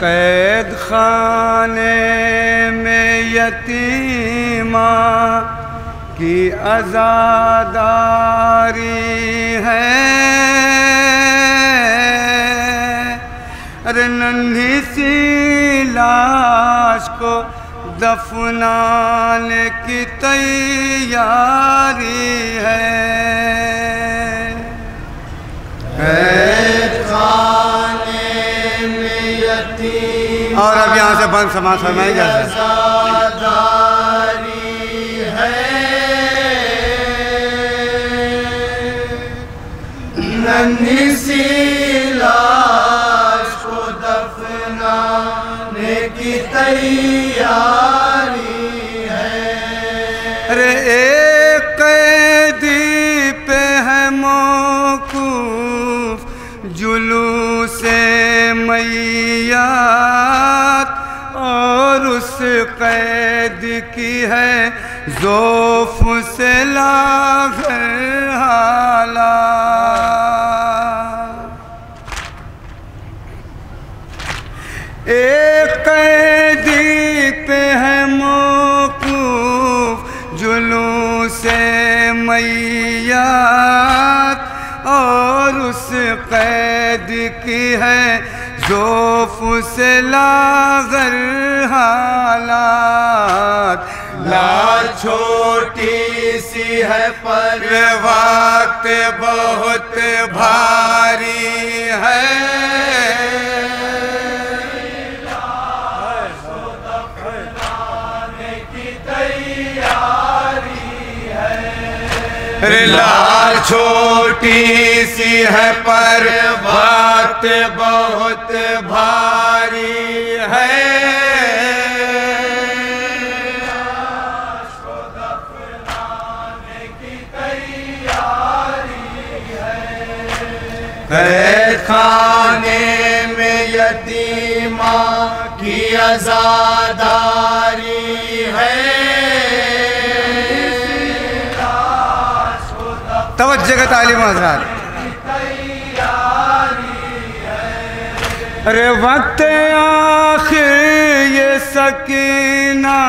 कैद खाने में यतीमा की आज़ादारी है। अरे नन्ही सी लाश को दफनाने की तैयारी है। कैद खाने में यतीम और अब यहाँ से बंद समाज फरमाई जाए है। नन्ही सी लाश को दफनाने की तैयारी है। अरे एक कैदी पे है मौकूफ जुलूसे मैयात और उस कैद की है ज़ौफ़ से लाग़र हालात। एक कैदी पे है मौकूफ जुलूसे मैयात और उस कैद की है ज़ौफ़ से लाग़र हालात। लाश छोटी सी है पर वक्त बहुत भारी है। लाश को दफनाने की तैयारी है। अरे लाश छोटी सी है पर वक्त बहुत भारी है। कैद खाने में यतीमा की आज़ादारी है। तवज्जो का तालीम हज़रात। अरे वक्त आखिर ये सकीना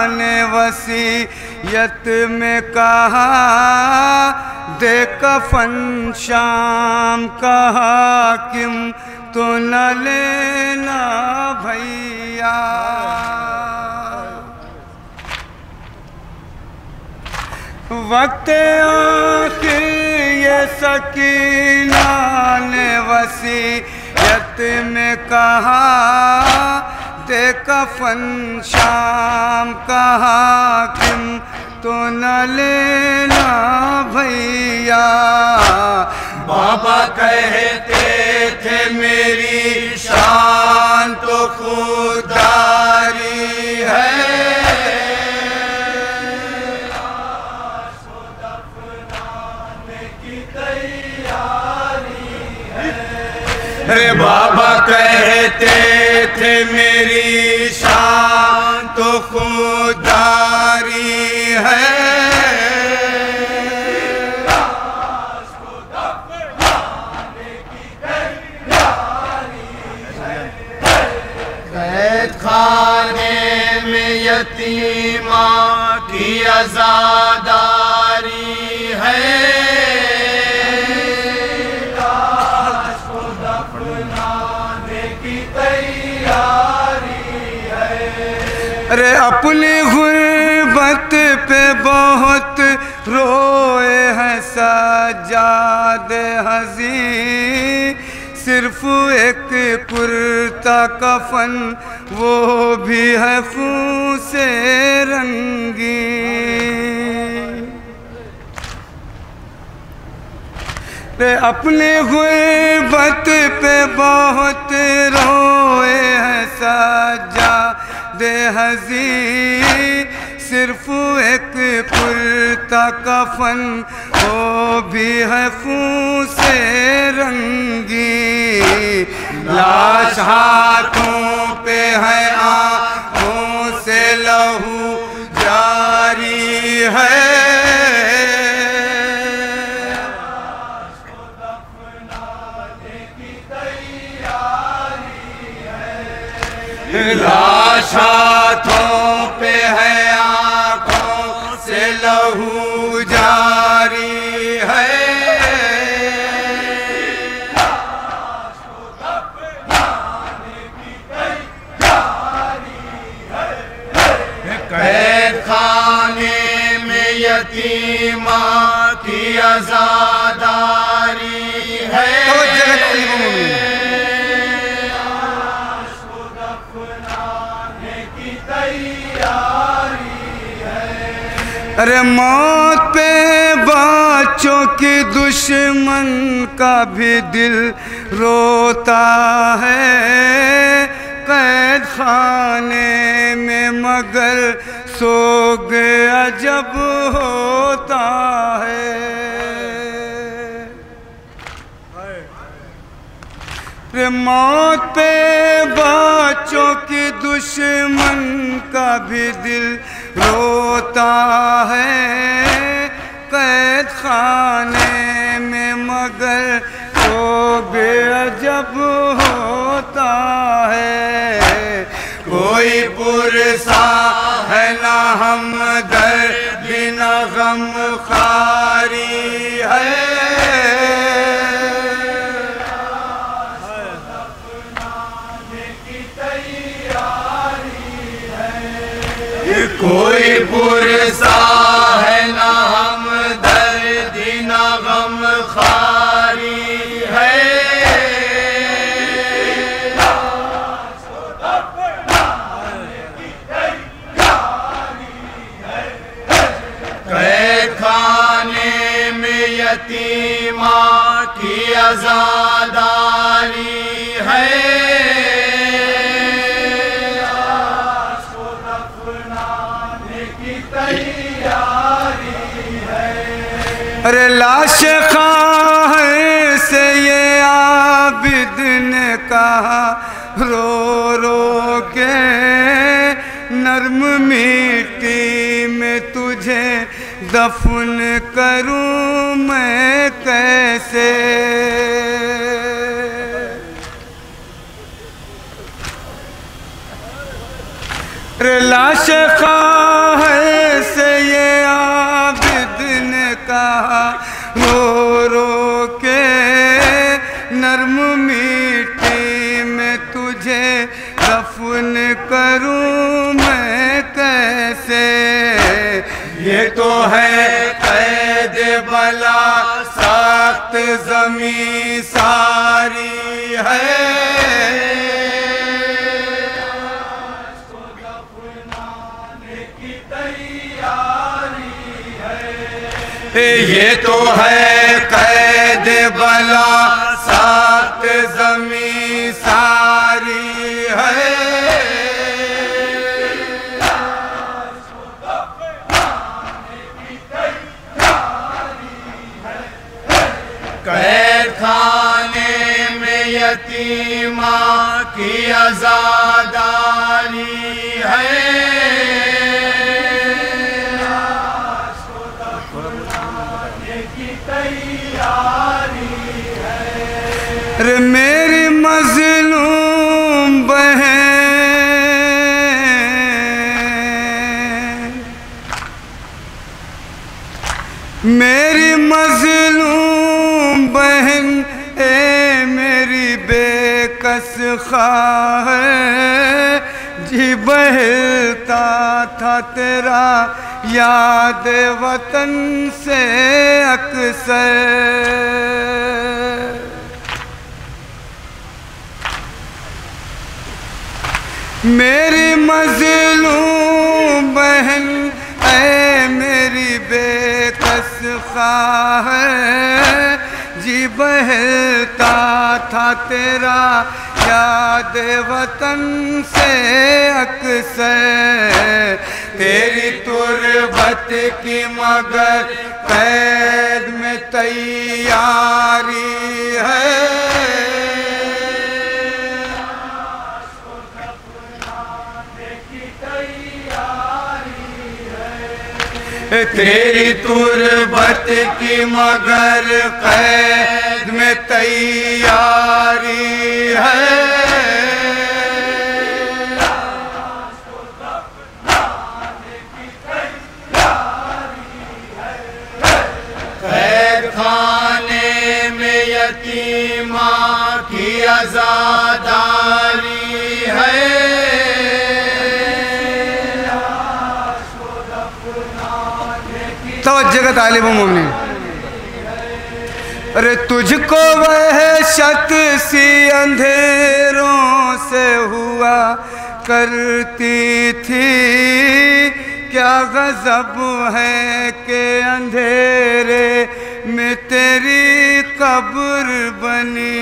ने वसीयत में कहा दे कफन शाम का हाकिम तो न लेना भैया। वक्त आखिर ये सकीना ने वसीयत में कहा दे कफन शाम का हाकिम तो न लेना भैया। बाबा कहते थे मेरी शान तो खुदारी है। लाश को दफनाने की तैयारी है। अरे बाबा कहते थे मेरी शान तो खुदारी है। कैद खाने में यतीमा की आज़ादारी है। लाश को दफनाने की तैयारी है। अरे अपनी गुर्बत पे बहुत रोए हैं सज्जाद हज़ी। सिर्फ एक कुर्ता कफन वो भी है खून से रंगी। अपने गुर्बत पे बहुत रोए हैं सज्जाद हज़ी। सिर्फ एक कुर्ता कफन वो भी है खून से रंगी। लाश हाथों पे है आँखों से लहू जारी है। लाश हाथों पे है, आंखों से लहू जारी है। कैद खाने में यतीमा की आजादारी है। तो जगत की तैयारी है। अरे मौत पे बच्चों के दुश्मन का भी दिल रोता है। कैद खाने में मगर सोग अजब होता है। रे मौत पे बच्चों के दुश्मन का भी दिल रोता है। कैद खाने में मगर सोग अजब होता है। कोई पुरसा है ना हमदर्द बिना गम खारी है। कोई पुरसा है ना हमदर्द ना गम खारी है। कैद खाने में यतीमा की आजादारी है। अरे लाश खाए से ये आबिद ने कहा रो रो के, नर्म मिट्टी में तुझे दफन करूं मैं कैसे। अरे लाश खाए से ये आबिद ने कहा रो रो के, नर्म मिट्टी में तुझे दफन करूं मैं कैसे। ये तो है कैद बला सख्त ज़मीं सारी है। ये तो है कैद बला सख्त ज़मीं सारी है। कैद खाने में यतीमा की आजादारी है। अरे मेरी मज़लूम बहन, मेरी मज़लूम बहन, ए मेरी बेकस ख्वाहिश, जी बहता था तेरा याद वतन से अक्सर। मेरी मज़लूम बहन, ऐ मेरी बेकस ख्वाहिश, जी बहता था तेरा याद वतन से अक्सर। तेरी तुरबत की मगर कैद में तैयारी है। तेरी तुरबत की मगर कैद में तैयारी है। तवज्जो तालिब मोमिनीन। अरे तुझको वहशत सी अंधेरों से हुआ करती थी, क्या गजब है कि अंधेरे में तेरी कब्र बनी।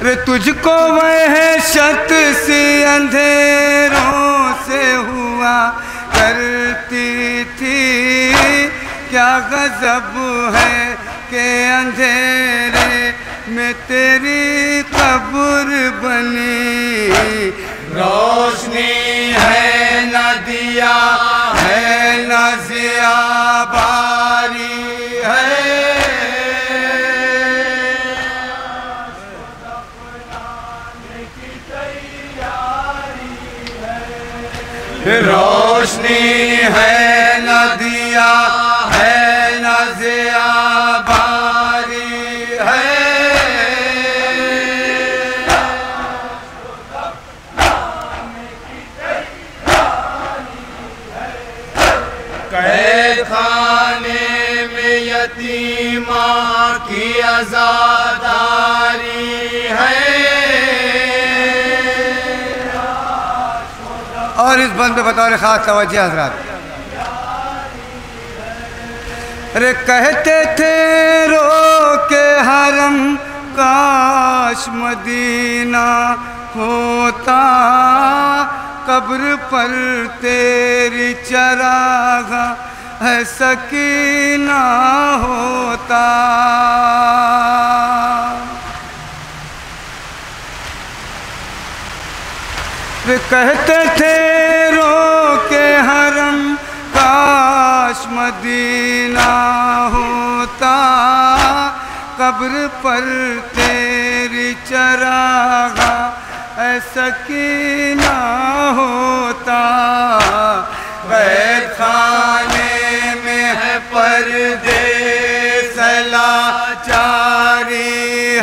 रे तुझको वहशत सी अंधेरों से हुआ करती थी, क्या गजब है कि अंधेरे में तेरी कब्र बनी। रोशनी है न दिया है न ज़िया बारी है, रोशनी है न दिया है न ज़िया बारी है। कैद खाने में यतीमा की आज़ादारी है। और इस बंद बतौर खास तवज्जो हज़रात, अरे कहते थे रो के हरम काश मदीना होता, कब्र पर तेरी चरागा है सकीना होता। वे कहते थे रो के हरम काश मदीना होता, कब्र पर तेरी चरागा ऐ सकीना होता। कैद खाने में है पर्दे सलाचारी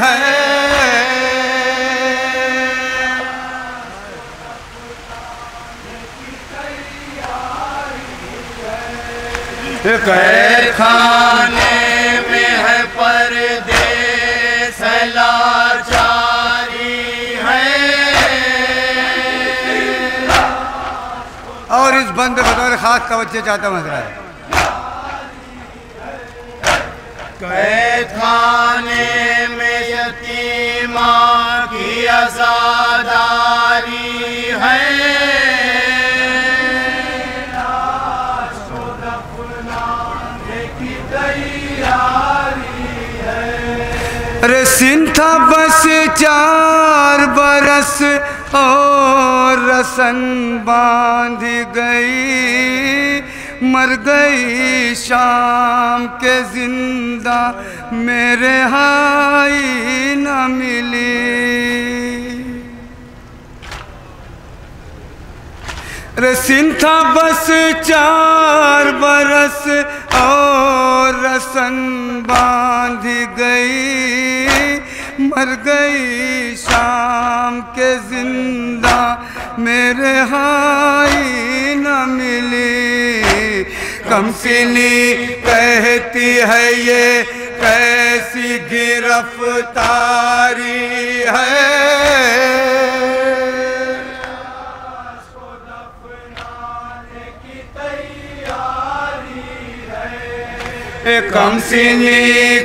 है, कैद खाने में है पर्दे सलाचारी है। और इस बंद बतौर खास तवज्जो चाहता हूँ हज़रात, कैद खाने में यतीमा की आज़ादारी है। अरे सिंथा बस 4 बरस और रसन बांध गई, मर गई शाम के जिंदा मेरे हाई न मिली। रे सिंथा बस 4 बरस और रसन बांध गई, मर गई शाम के जिंदा मेरे हाई न मिली। कमसिनी कहती है ये कैसी गिरफ्तारी है, कमसिनी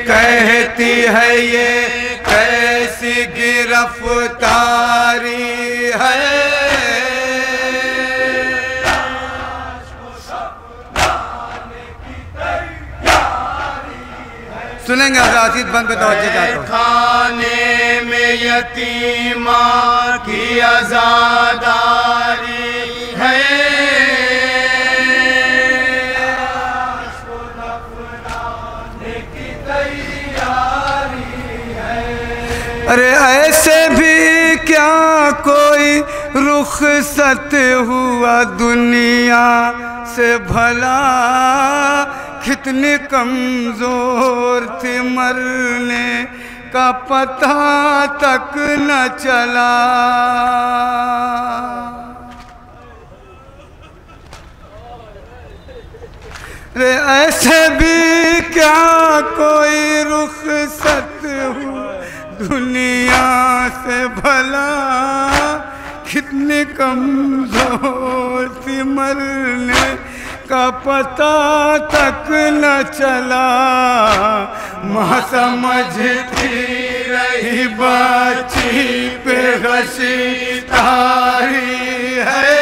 कहती है ये कैसी गिरफ्तारी है। सुनेंगे हज़रात बंद पे तवज्जो चाहता हूं। खाने में यतीमा की आज़ादारी है, अरे ऐसे भी क्या कोई रुखसत हुआ दुनिया से भला, कितनी कमज़ोर थी मरने का पता तक न चला। रे ऐसे भी क्या कोई रुखसत हुआ दुनिया से भला, कितनी कमजोर थी मरने का पता तक न चला। माँ समझती रही बच्ची पे हंसी तारी है।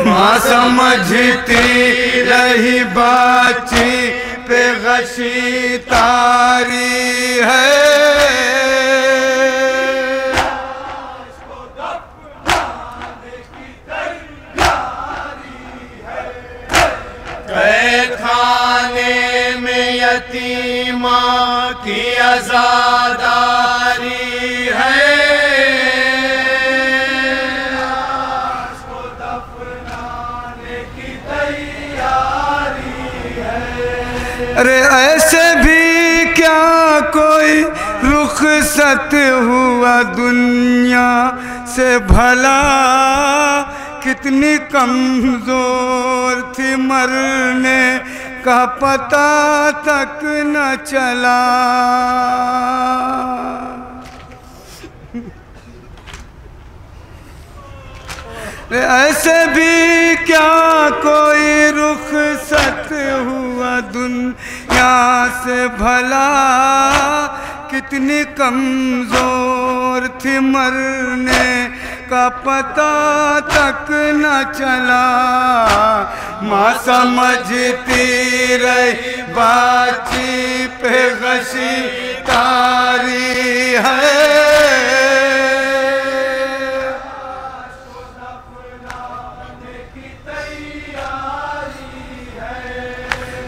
माँ समझती रही बच्ची पे गशी तारी है। कैद खाने में यतीमा की आज़ादारी है। अरे ऐसे भी क्या कोई रुखसत हुआ दुनिया से भला, कितनी कमजोर थी मरने का पता तक न चला। ऐसे भी क्या कोई रुखसत हुआ दुनिया से भला, कितनी कमजोर थी मरने का पता तक न चला। माँ समझती रही बाची पे गशी तारी है।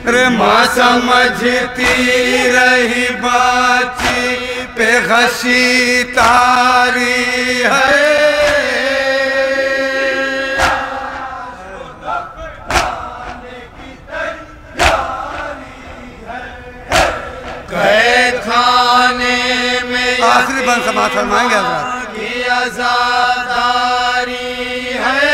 रे माँ समझती रही बाची पे हंसी तारी है। कैद खाने में आखिरी बंद समाप्त फरमाएंगे हज़रात की आज़ादारी है।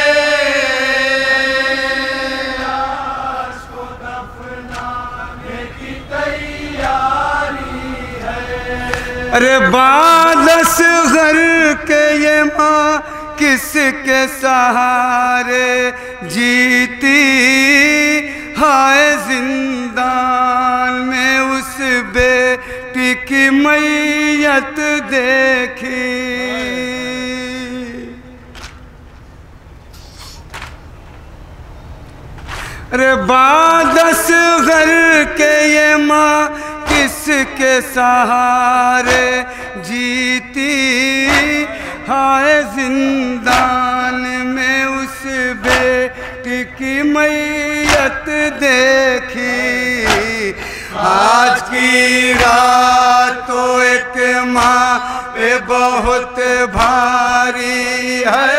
अरे बादस घर के ये माँ किसके सहारे जीती, हाय जिंदान में उस बेटी की मैयत देखी। अरे बादस घर के ये माँ किसके सहारे जीती, हाय जिंदान में उस बेटी की मैयत देखी। आज की रात तो एक माँ पे बहुत भारी है।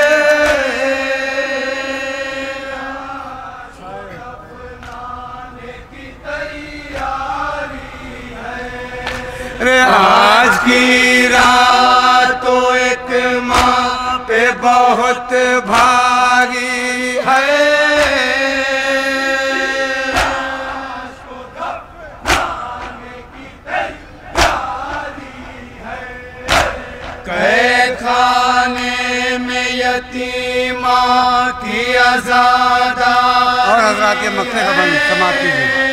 अरे आज की रात तो एक माँ पे बहुत भारी है। कैद खाने में यतीमा की आज़ादा और हज़रात के मसले का बंद समाप्त कीजिए।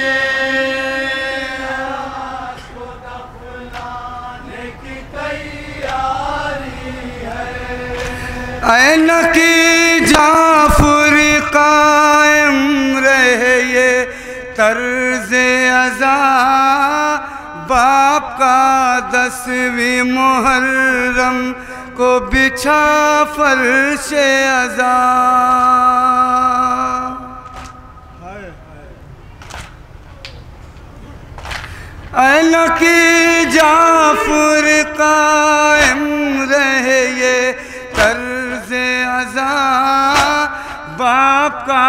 ऐन की जाफरी कायम रहे ये तर्ज़े अज़ा, बाप का 10वीं मुहर्रम को बिछा फर्शे अज़ा। ऐन की जाफरी कायम रहे ये तर्ज़े अज़ा, बाप का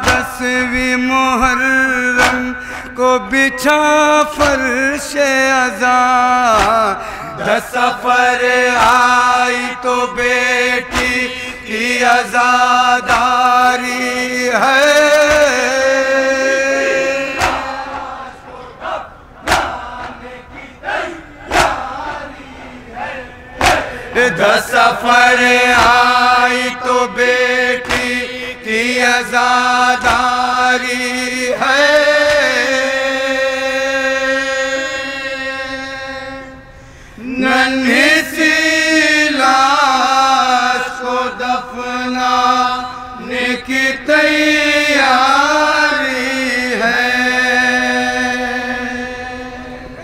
10वीं मुहर्रम को बिछा फर्शे अज़ा। 10 सफर आई तो बेटी की आज़ादारी है। 10 सफर आई तो बेटी की आज़ादारी है। नन्ही सी लाश को दफनाने की तैयारी